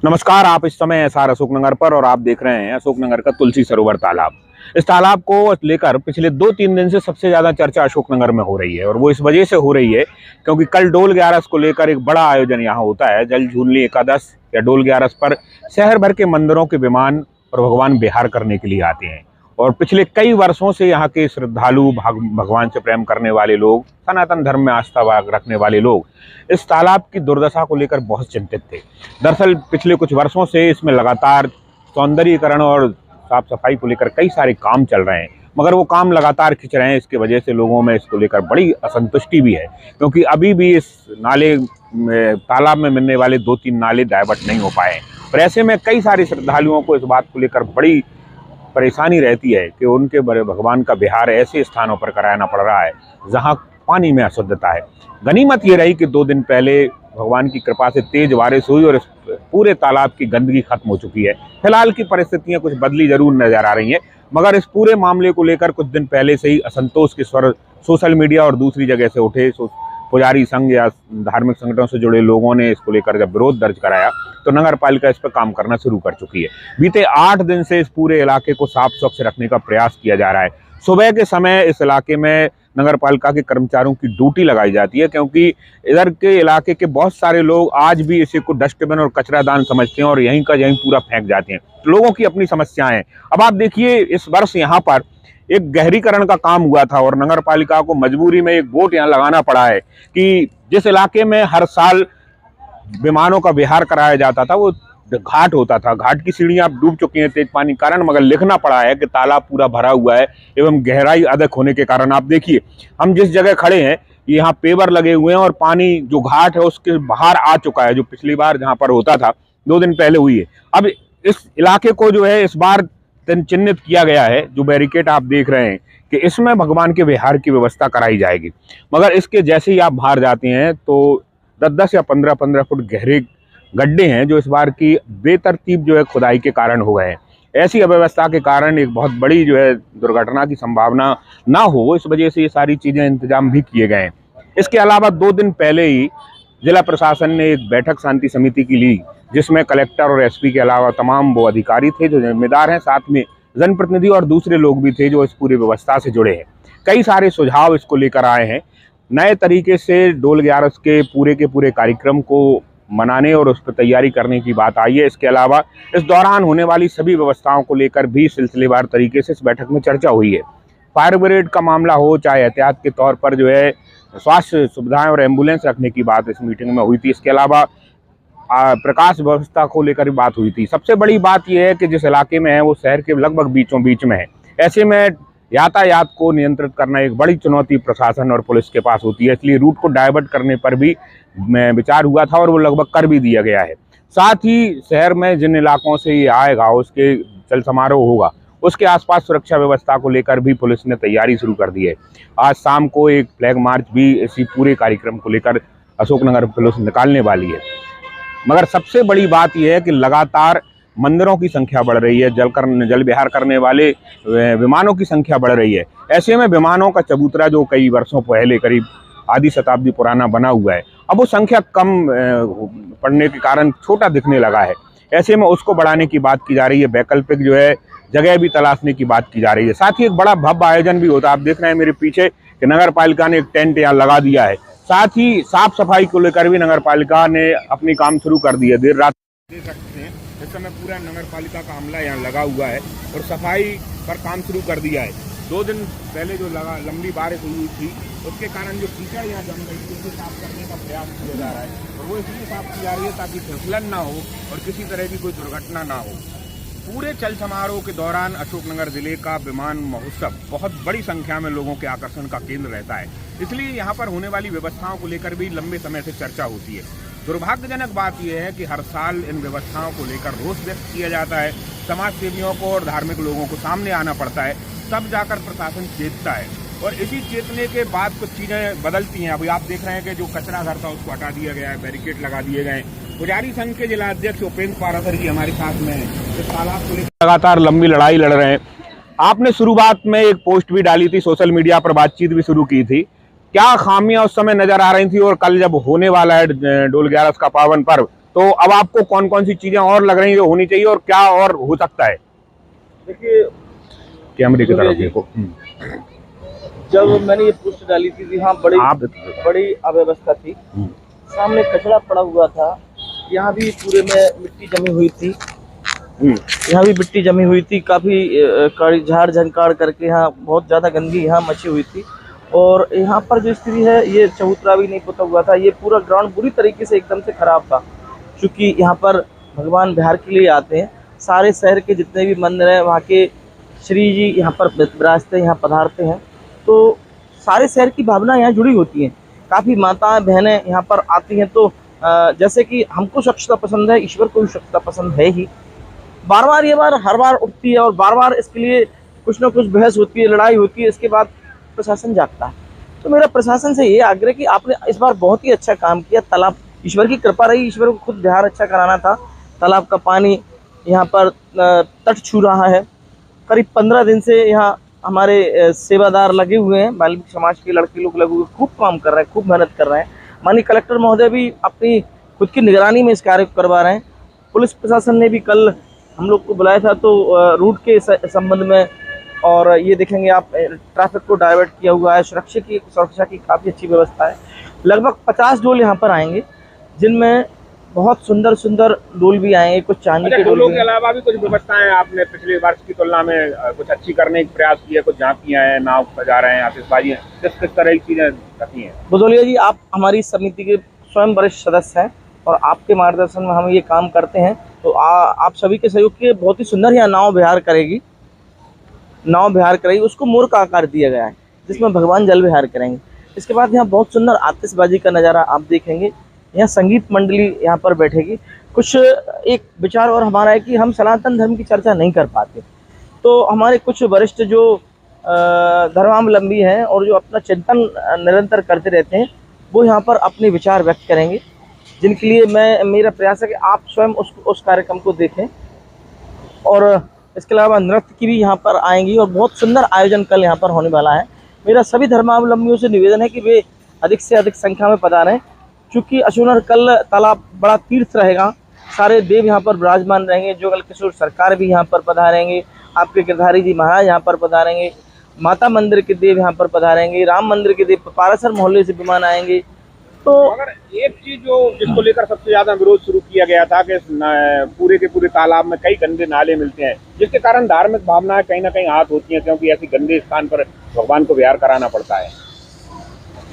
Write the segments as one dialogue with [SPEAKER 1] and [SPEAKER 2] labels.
[SPEAKER 1] नमस्कार। आप इस समय एसआर अशोकनगर पर और आप देख रहे हैं अशोकनगर का तुलसी सरोवर तालाब। इस तालाब को लेकर पिछले 2-3 दिन से सबसे ज्यादा चर्चा अशोकनगर में हो रही है और वो इस वजह से हो रही है क्योंकि कल डोल ग्यारस को लेकर एक बड़ा आयोजन यहाँ होता है। जल झूलनी एकादश या डोल ग्यारस पर शहर भर के मंदिरों के विमान और भगवान विहार करने के लिए आते हैं और पिछले कई वर्षों से यहाँ के श्रद्धालु भगवान से प्रेम करने वाले लोग, सनातन धर्म में आस्था रखने वाले लोग इस तालाब की दुर्दशा को लेकर बहुत चिंतित थे। दरअसल पिछले कुछ वर्षों से इसमें लगातार सौंदर्यीकरण और साफ सफाई को लेकर कई सारे काम चल रहे हैं, मगर वो काम लगातार खिंच रहे हैं। इसकी वजह से लोगों में इसको लेकर बड़ी असंतुष्टि भी है क्योंकि अभी भी इस तालाब में मिलने वाले 2-3 नाले डाइवर्ट नहीं हो पाए हैं और ऐसे में कई सारे श्रद्धालुओं को इस बात को लेकर बड़ी परेशानी रहती है कि उनके बड़े भगवान का विहार ऐसे स्थानों पर कराना पड़ रहा है जहां पानी में अशुद्धता है। गनीमत ये रही कि 2 दिन पहले भगवान की कृपा से तेज बारिश हुई और इस पूरे तालाब की गंदगी खत्म हो चुकी है। फिलहाल की परिस्थितियां कुछ बदली जरूर नजर आ रही हैं, मगर इस पूरे मामले को लेकर कुछ दिन पहले से ही असंतोष के स्वर सोशल मीडिया और दूसरी जगह से उठे। पुजारी संघ या धार्मिक संगठनों से जुड़े लोगों ने इसको लेकर जब विरोध दर्ज कराया तो नगर पालिका इस पर काम करना शुरू कर चुकी है। बीते 8 दिन से इस पूरे इलाके को साफ स्वच्छ रखने का प्रयास किया जा रहा है। सुबह के समय इस इलाके में नगर पालिका के कर्मचारियों की ड्यूटी लगाई जाती है क्योंकि इधर के इलाके के बहुत सारे लोग आज भी इसी को डस्टबिन और कचरादान समझते हैं और यहीं का यहीं पूरा फेंक जाते हैं। लोगों की अपनी समस्याएं हैं। अब आप देखिए, इस वर्ष यहाँ पर एक गहरीकरण का काम हुआ था और नगर पालिका को मजबूरी में एक बोर्ड यहाँ लगाना पड़ा है कि जिस इलाके में हर साल विमानों का विहार कराया जाता था वो घाट होता था। घाट की सीढ़ियां अब डूब चुकी हैं तेज पानी के कारण, मगर लिखना पड़ा है कि तालाब पूरा भरा हुआ है एवं गहराई अधिक होने के कारण। आप देखिए, हम जिस जगह खड़े हैं यहाँ पेवर लगे हुए हैं और पानी जो घाट है उसके बाहर आ चुका है, जो पिछली बार जहाँ पर होता था 2 दिन पहले हुई है। अब इस इलाके को जो है इस बार चिन्हित किया गया है, जो बैरिकेड आप देख रहे हैं कि इसमें भगवान के विहार की व्यवस्था कराई जाएगी, मगर इसके जैसे ही आप बाहर जाते हैं तो 10-10 या 15-15 फुट गहरे गड्ढे हैं जो इस बार की बेतरतीब जो है खुदाई के कारण हो गए हैं। ऐसी अव्यवस्था के कारण एक बहुत बड़ी जो है दुर्घटना की संभावना ना हो, इस वजह से ये सारी चीजें इंतजाम भी किए गए हैं। इसके अलावा 2 दिन पहले ही जिला प्रशासन ने एक बैठक शांति समिति की ली जिसमें कलेक्टर और एसपी के अलावा तमाम वो अधिकारी थे जो जिम्मेदार हैं, साथ में जनप्रतिनिधि और दूसरे लोग भी थे जो इस पूरी व्यवस्था से जुड़े हैं। कई सारे सुझाव इसको लेकर आए हैं। नए तरीके से डोल ग्यारस के पूरे कार्यक्रम को मनाने और उस पर तैयारी करने की बात आई है। इसके अलावा इस दौरान होने वाली सभी व्यवस्थाओं को लेकर भी सिलसिलेवार तरीके से इस बैठक में चर्चा हुई है। फायर ब्रिगेड का मामला हो, चाहे एहतियात के तौर पर जो है स्वास्थ्य सुविधाएं और एम्बुलेंस रखने की बात इस मीटिंग में हुई थी। इसके अलावा प्रकाश व्यवस्था को लेकर बात हुई थी। सबसे बड़ी बात यह है कि जिस इलाके में है वो शहर के लगभग बीचों बीच में है। ऐसे में यातायात को नियंत्रित करना एक बड़ी चुनौती प्रशासन और पुलिस के पास होती है, इसलिए रूट को डाइवर्ट करने पर भी विचार हुआ था और वो लगभग कर भी दिया गया है। साथ ही शहर में जिन इलाकों से ये आएगा, उसके चल समारोह होगा, उसके आसपास सुरक्षा व्यवस्था को लेकर भी पुलिस ने तैयारी शुरू कर दी है। आज शाम को एक फ्लैग मार्च भी इसी पूरे कार्यक्रम को लेकर अशोकनगर पुलिस निकालने वाली है। मगर सबसे बड़ी बात यह है कि लगातार मंदिरों की संख्या बढ़ रही है, जल विहार करने वाले विमानों की संख्या बढ़ रही है। ऐसे में विमानों का चबूतरा जो कई वर्षों पहले करीब आधी शताब्दी पुराना बना हुआ है, अब वो संख्या कम पड़ने के कारण छोटा दिखने लगा है। ऐसे में उसको बढ़ाने की बात की जा रही है, वैकल्पिक जो है जगह भी तलाशने की बात की जा रही है। साथ ही एक बड़ा भव्य आयोजन भी होता है। आप देख रहे हैं मेरे पीछे कि नगर पालिका ने एक टेंट यहाँ लगा दिया है। साथ ही साफ सफाई को लेकर भी नगर पालिका ने अपनी काम शुरू कर दिया। देर रात देख सकते हैं इस समय पूरा नगर पालिका का अमला यहाँ लगा हुआ है और सफाई पर काम शुरू कर दिया है। 2 दिन पहले जो लंबी बारिश हुई थी उसके कारण जो कीचड़ यहाँ जम गई थी उसे साफ करने का प्रयास किया जा रहा है और वो इसलिए साफ की जा रही है ताकि फिसलन ना हो और किसी तरह की कोई दुर्घटना ना हो। पूरे चल समारोह के दौरान अशोकनगर जिले का विमान महोत्सव बहुत बड़ी संख्या में लोगों के आकर्षण का केंद्र रहता है, इसलिए यहाँ पर होने वाली व्यवस्थाओं को लेकर भी लंबे समय से चर्चा होती है। दुर्भाग्यजनक बात यह है कि हर साल इन व्यवस्थाओं को लेकर रोष व्यक्त किया जाता है। समाज सेवियों को और धार्मिक लोगों को सामने आना पड़ता है, तब जाकर प्रशासन चेतता है और इसी चेतने के बाद कुछ चीज़ें बदलती हैं। अभी आप देख रहे हैं कि जो कचरा घर था उसको हटा दिया गया है, बैरिकेड लगा दिए गए। पुजारी संघ के जिला अध्यक्ष उपेंद्र पारासर जी हमारे साथ में हैं। इस तालाब को लेकर लगातार लंबी लड़ाई लड़ रहे हैं। आपने शुरुआत में एक पोस्ट भी डाली थी, सोशल मीडिया पर बातचीत भी शुरू की थी। क्या खामियां उस समय नजर आ रही थी और कल जब होने वाला है डोल ग्यारस का पावन पर्व, तो अब आपको कौन कौन सी चीजें और लग रही हैं जो होनी चाहिए और क्या और हो सकता है?
[SPEAKER 2] देखिए,
[SPEAKER 1] कैमरे की तरफ देखो।
[SPEAKER 2] जब मैंने ये पोस्ट डाली थी, हाँ बड़ी अव्यवस्था थी। सामने कचरा पड़ा हुआ था, यहाँ भी पूरे में मिट्टी जमी हुई थी, यहाँ भी मिट्टी जमी हुई थी, काफी झाड़ झंकाड़ करके यहाँ बहुत ज्यादा गंदगी यहाँ मची हुई थी। और यहाँ पर जो स्थिति है, ये चबूतरा भी नहीं पुता हुआ था, ये पूरा ग्राउंड बुरी तरीके से एकदम से खराब था। क्योंकि यहाँ पर भगवान बिहार के लिए आते हैं, सारे शहर के जितने भी मंदिर हैं वहाँ के श्री जी यहाँ पर विराजते हैं, यहाँ पधारते हैं, तो सारे शहर की भावना यहाँ जुड़ी होती हैं। काफ़ी माताएं बहनें यहाँ पर आती हैं। तो जैसे कि हमको स्वच्छता पसंद है, ईश्वर को भी स्वच्छता पसंद है ही। बार बार ये बार हर बार उठती है और बार बार इसके लिए कुछ ना कुछ बहस होती है, लड़ाई होती है, इसके बाद प्रशासन जागता है। तो मेरा प्रशासन से ये आग्रह कि आपने इस बार बहुत ही अच्छा काम किया। तालाब, ईश्वर की कृपा रही, ईश्वर को खुद बिहार अच्छा कराना था। तालाब का पानी यहाँ पर तट छू रहा है। करीब 15 दिन से यहाँ हमारे सेवादार लगे हुए हैं, बाल्मीकि समाज के लड़के लोग लगे हुए, खूब काम कर रहे हैं, खूब मेहनत कर रहे हैं। माननीय कलेक्टर महोदय भी अपनी खुद की निगरानी में इस कार्य को करवा रहे हैं। पुलिस प्रशासन ने भी कल हम लोग को बुलाया था, तो रूट के संबंध में, और ये देखेंगे आप, ट्रैफिक को डाइवर्ट किया हुआ है, सुरक्षा की काफ़ी अच्छी व्यवस्था है। लगभग 50 डोल यहाँ पर आएंगे, जिनमें बहुत सुंदर सुंदर डोल भी आएंगे, कुछ चांदी के
[SPEAKER 1] डोलों के अलावा भी कुछ व्यवस्थाएं आपने पिछले वर्ष की तुलना में कुछ अच्छी करने का प्रयास किया? कुछ झांकियां हैं, नाव सजा रहे हैं, आतिशबाजी, किस तरह की चीजें रखी हैं?
[SPEAKER 2] बुदौलिया जी, आप हमारी समिति के स्वयं वरिष्ठ सदस्य हैं और आपके मार्गदर्शन में हम ये काम करते हैं। तो आप सभी के सहयोग के बहुत ही सुंदर यहाँ नाव विहार करेगी, उसको मोर का आकार दिया गया है, जिसमें भगवान जल विहार करेंगे। इसके बाद यहाँ बहुत सुंदर आतिशबाजी का नज़ारा आप देखेंगे। यहाँ संगीत मंडली यहाँ पर बैठेगी। कुछ एक विचार और हमारा है कि हम सनातन धर्म की चर्चा नहीं कर पाते, तो हमारे कुछ वरिष्ठ जो धर्मावलंबी हैं और जो अपना चिंतन निरंतर करते रहते हैं, वो यहाँ पर अपने विचार व्यक्त करेंगे, जिनके लिए मेरा प्रयास है कि आप स्वयं उस कार्यक्रम को देखें। और इसके अलावा नृत्य की भी यहाँ पर आएंगी और बहुत सुंदर आयोजन कल यहाँ पर होने वाला है। मेरा सभी धर्मावलंबियों से निवेदन है कि वे अधिक से अधिक संख्या में पधारें, क्योंकि अशुनर कल तालाब बड़ा तीर्थ रहेगा। सारे देव यहाँ पर विराजमान रहेंगे। जोगल किशोर सरकार भी यहाँ पर पधारेंगे, आपके गिरधारी जी महाराज यहाँ पर पधारेंगे, माता मंदिर के देव यहाँ पर पधारेंगे, राम मंदिर के देव पारासर मोहल्ले से विमान आएंगे। तो
[SPEAKER 1] अगर एक चीज जिसको लेकर सबसे ज्यादा विरोध शुरू किया गया था कि पूरे के पूरे तालाब में कई गंदे नाले मिलते हैं, जिसके कारण धार्मिक भावनाएं कहीं ना कहीं हाथ होती हैं, क्योंकि ऐसे गंदे स्थान पर भगवान को विहार कराना पड़ता है।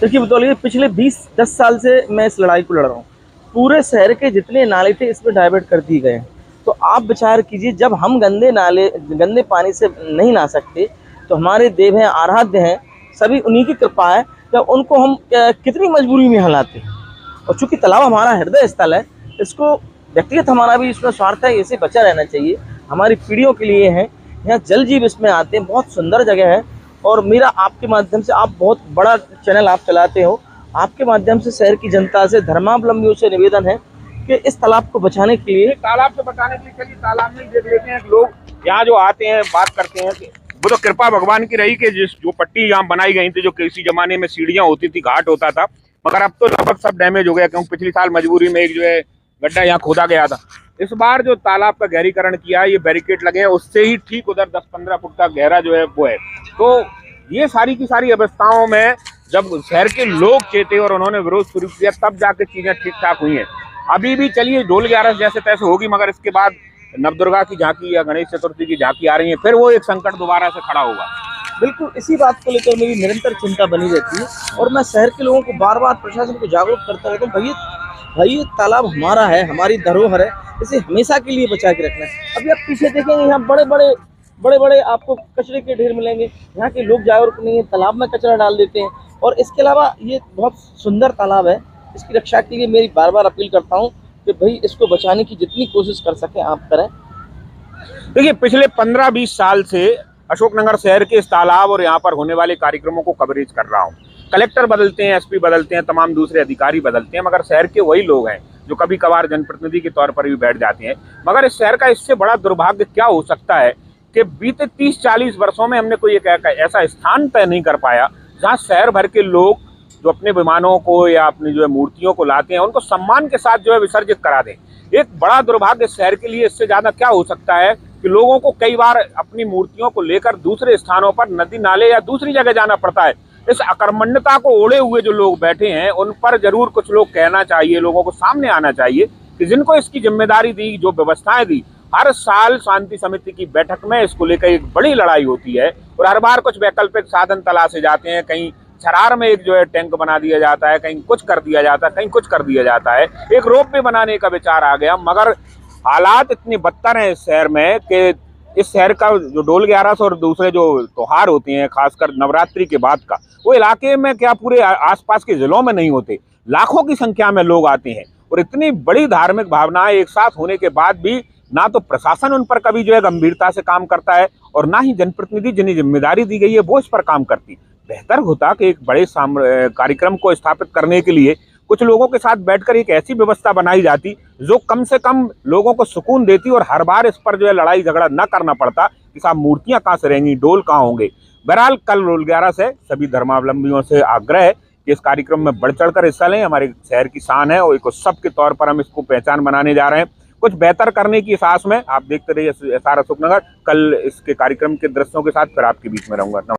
[SPEAKER 2] देखिए बताइए, पिछले 20-10 साल से मैं इस लड़ाई को लड़ रहा हूँ। पूरे शहर के जितने नाले थे इसमें डाइवर्ट कर दिए गए हैं। तो आप विचार कीजिए, जब हम गंदे पानी से नहीं नहा सकते, तो हमारे देव हैं, आराध्य हैं, सभी उन्हीं की कृपा है, जब उनको हम कितनी मजबूरी में हलाते हैं। और चूंकि तालाब हमारा हृदय स्थल है, इसको व्यक्तिगत हमारा भी इसमें स्वार्थ है, इसे बचा रहना चाहिए, हमारी पीढ़ियों के लिए है। यहाँ जल जीव इसमें आते हैं, बहुत सुंदर जगह है। और मेरा आपके माध्यम से, आप बहुत बड़ा चैनल आप चलाते हो, आपके माध्यम से शहर की जनता से, धर्मावलंबियों से निवेदन है कि इस तालाब को बचाने के लिए,
[SPEAKER 1] तालाब से बचाने के लिए, चलिए तालाब में देख लेते हैं। लोग यहाँ जो आते हैं बात करते हैं कि वो तो कृपा भगवान की रही कि जो पट्टी यहाँ बनाई गई थी, जो किसी जमाने में सीढ़ियाँ होती थी, घाट होता था, मगर अब तो लगभग सब डैमेज हो गया, क्योंकि पिछले साल मजबूरी में एक जो है गड्ढा यहाँ खोदा गया था। इस बार जो तालाब का गहरीकरण किया है, ये बैरिकेड लगे हैं, उससे ही ठीक उधर 10-15 फुट का गहरा जो है वो है। तो ये सारी की सारी अवस्थाओं में जब शहर के लोग चेते और उन्होंने विरोध शुरू किया, तब जाके चीजें ठीक ठाक हुई हैं। अभी भी चलिए ढोल 11 जैसे तैसे होगी, मगर इसके बाद नवदुर्गा की झांकी या गणेश चतुर्थी की झांकी आ रही है, फिर वो एक संकट दोबारा से खड़ा होगा।
[SPEAKER 2] बिल्कुल इसी बात को लेकर मेरी निरंतर चिंता बनी रहती है और मैं शहर के लोगों को बार बार, प्रशासन को जागरूक करता रहता हूँ, भाई तालाब हमारा है, हमारी धरोहर है, इसे हमेशा के लिए बचा के रखना है। अभी आप पीछे देखेंगे, यहाँ बड़े बड़े आपको कचरे के ढेर मिलेंगे। यहाँ के लोग जागरूक नहीं है, तालाब में कचरा डाल देते हैं। और इसके अलावा ये बहुत सुंदर तालाब है, इसकी रक्षा के लिए मेरी बार बार अपील करता हूँ कि भाई इसको बचाने की जितनी कोशिश कर सकें आप करें।
[SPEAKER 1] देखिए, पिछले 15-20 साल से अशोकनगर शहर के इस तालाब और यहाँ पर होने वाले कार्यक्रमों को कवरेज कर रहा हूँ। कलेक्टर बदलते हैं, एसपी बदलते हैं, तमाम दूसरे अधिकारी बदलते हैं, मगर शहर के वही लोग हैं जो कभी कभार जनप्रतिनिधि के तौर पर भी बैठ जाते हैं। मगर इस शहर का इससे बड़ा दुर्भाग्य क्या हो सकता है कि बीते 30-40 वर्षों में हमने कोई एक ऐसा स्थान तय नहीं कर पाया जहाँ शहर भर के लोग जो अपने विमानों को या अपनी जो है मूर्तियों को लाते हैं उनको सम्मान के साथ जो है विसर्जित करा दें। एक बड़ा दुर्भाग्य शहर के लिए इससे ज्यादा क्या हो सकता है कि लोगों को कई बार अपनी मूर्तियों को लेकर दूसरे स्थानों पर नदी नाले या दूसरी जगह जाना पड़ता है। इस अकर्मण्यता को ओढ़े हुए जो लोग बैठे हैं उन पर जरूर कुछ लोग कहना चाहिए, लोगों को सामने आना चाहिए कि जिनको इसकी जिम्मेदारी दी, जो व्यवस्थाएं दी, हर साल शांति समिति की बैठक में इसको लेकर एक बड़ी लड़ाई होती है और हर बार कुछ वैकल्पिक साधन तलाशे जाते हैं। कहीं छरार में एक जो है टैंक बना दिया जाता है, कहीं कुछ कर दिया जाता है, कहीं कुछ कर दिया जाता है। एक रोप वे बनाने का विचार आ गया, मगर हालात इतने बदतर हैं इस शहर में कि इस शहर का जो डोल 1100 और दूसरे जो त्योहार होते हैं, खासकर नवरात्रि के बाद का, वो इलाके में क्या पूरे आसपास के जिलों में नहीं होते, लाखों की संख्या में लोग आते हैं। और इतनी बड़ी धार्मिक भावनाएं एक साथ होने के बाद भी ना तो प्रशासन उन पर कभी जो है गंभीरता से काम करता है और ना ही जनप्रतिनिधि जिन्हें जिम्मेदारी दी गई है वो इस पर काम करती। बेहतर होता कि एक बड़े कार्यक्रम को स्थापित करने के लिए कुछ लोगों के साथ बैठकर एक ऐसी व्यवस्था बनाई जाती जो कम से कम लोगों को सुकून देती और हर बार इस पर जो है लड़ाई झगड़ा न करना पड़ता कि साहब मूर्तियां कहाँ से रहेंगी, डोल कहाँ होंगे। बहरहाल कल डोल 11 से सभी धर्मावलंबियों से आग्रह है कि इस कार्यक्रम में बढ़ चढ़कर हिस्सा लें। हमारे शहर की शान है और एक उत्सव के तौर पर हम इसको पहचान बनाने जा रहे हैं। कुछ बेहतर करने की साहस में आप देखते रहिए SR अशोकनगर। कल इसके कार्यक्रम के दृश्यों के साथ फिर आपके बीच में रहूंगा।